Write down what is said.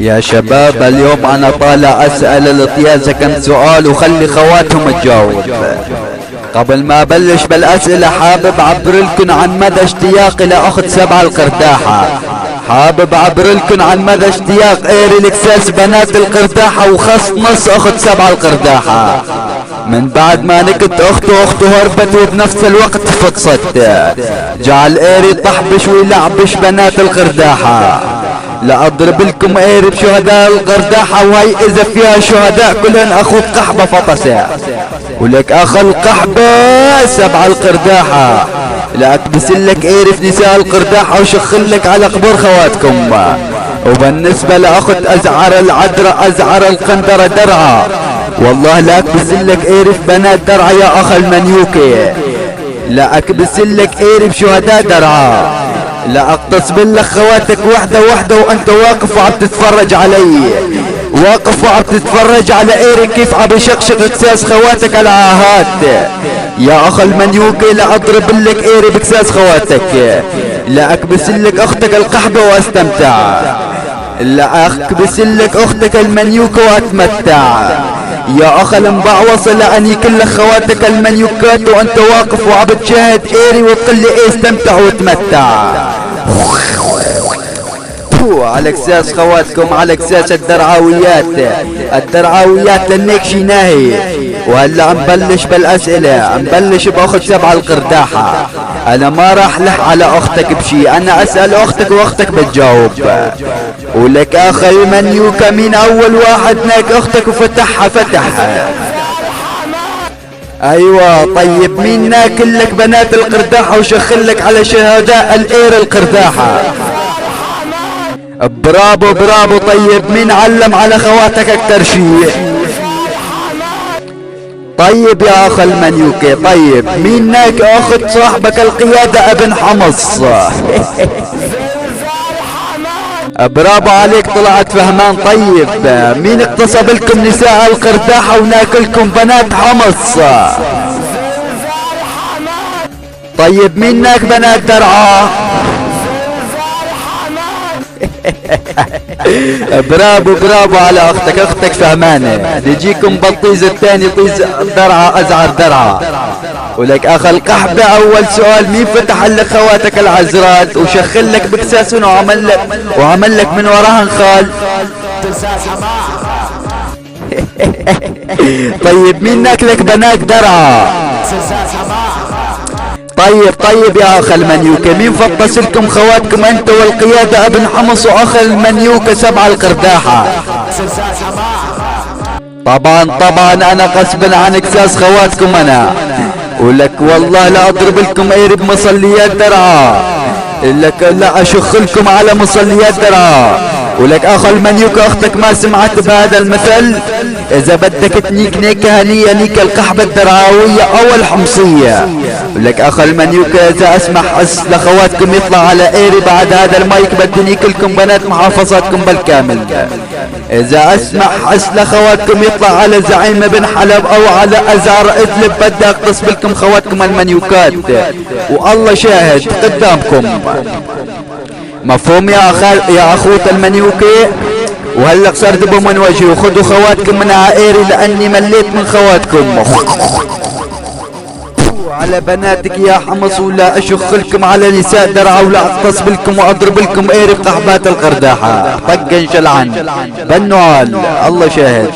يا شباب اليوم انا طالع اسأل الاطيازة كم سؤال وخلي خواتهم تجاوب. قبل ما ابلش بالاسئلة حابب اعبر لكم عن مدى اشتياقي لاخت سبعة القرداحة. حابب اعبر لكم عن مدى اشتياق ايري الاكساس بنات القرداحة وخص نص اخت سبعة القرداحة. من بعد ما نكت اخته هربت وبنفس الوقت فطست، جعل ايري طحبش ويلعبش بنات القرداحة. لأضرب لكم ايري بشهداء القرداحة، وهي اذا فيها شهداء كلهن اخو القحبة فطسة، ولك اخ القحبة سبع القرداحة. لا اكبسلك ايري في نساء القرداحة وشخلك على قبور خواتكم. وبالنسبة لاخت ازعر العذراء ازعر القندرة درعة، والله لا اكبسلك ايري في بنات درعة يا اخ المنيوكي. لا اكبسلك ايري بشهداء درعة. لا اقتص بالله خواتك وحدة وانت واقف وعم تتفرج علي، واقف وعم تتفرج على ايري كيف عم يشقشق اكساس خواتك على عاهات. يا اخ المنيوكي لا اضرب لك ايري باكساس خواتك. لا اكبسلك اختك القحبة واستمتع. لا اكبسلك اختك المنيوكة واتمتع. يا اخ المبعوصة لاني كل خواتك المنيوكات وانت واقف وعم تشاهد ايري وتقول لي ايه استمتع وتمتع. على اكساس خواتكم، على اكساس الدرعاويات لنيك شي ناهي. وهلا نبلش بالاسئلة، نبلش باخت سبعة القرداحة. انا ما راح لح على اختك بشي، انا اسأل اختك واختك بتجاوب. ولك اخ المنيوكا مين اول واحد ناك اختك وفتحها فتحها؟ ايوه طيب مين ناكل لك بنات القرداحة وشخلك على شهداء الاير القرداحة؟ برافو برافو. طيب مين علم على خواتك اكتر شيء؟ طيب يا اخ المنيوكي، طيب مين ناك اخت صاحبك القيادة ابن حمص؟ برافو عليك طلعت فهمان. طيب مين اقتصب لكم نساء القرداحة وناكلكم بنات حمص؟ طيب مين ناك بنات درعا؟ برافو برافو على اختك فهمانة. نجيكم بالطيز الثاني طيز درعا ازعر درعا. ولك اخ القحبة اول سؤال مين فتح لك خواتك العزرات وشخل لك بكساسن وعمل لك من وراهن خال؟ طيب مين ناكلك بنات درعا؟ طيب يا اخ المنيوكة مين فطس لكم خواتكم انت والقيادة ابن حمص واخ المنيوكة سبع القرداحة؟ طبعا انا غصبا عن اكساس خواتكم انا. ولك والله لا اضرب لكم ايري بمصليات درعا، لك لا اشخ لكم على مصليات درعا. ولك اخ المنيوكة اختك ما سمعت بهذا المثل؟ اذا بدك تنيك نيكة هنية نيك القحبة الدرعاوية او الحمصية. ولك اخ المنيوكة اذا اسمح لخواتكم يطلع على ايري بعد هذا المايك بدي نيك لكم بنات محافظاتكم بالكامل. اذا اسمح لخواتكم يطلع على زعيم بن حلب او على ازعر ادلب بدي اقتص لكم خواتكم المنيوكات، والله شاهد قدامكم. مفهوم يا اخوت المنيوكي؟ وهلا صردبوا من وجهي وخذوا خواتكم من عائري لاني مليت من خواتكم. على بناتك يا حمص ولا اشخ لكم على نساء درعا ولا اقتص لكم واضرب لكم ايري بقحبات القرداحة. طقن شلعن بالنعال الله شاهد.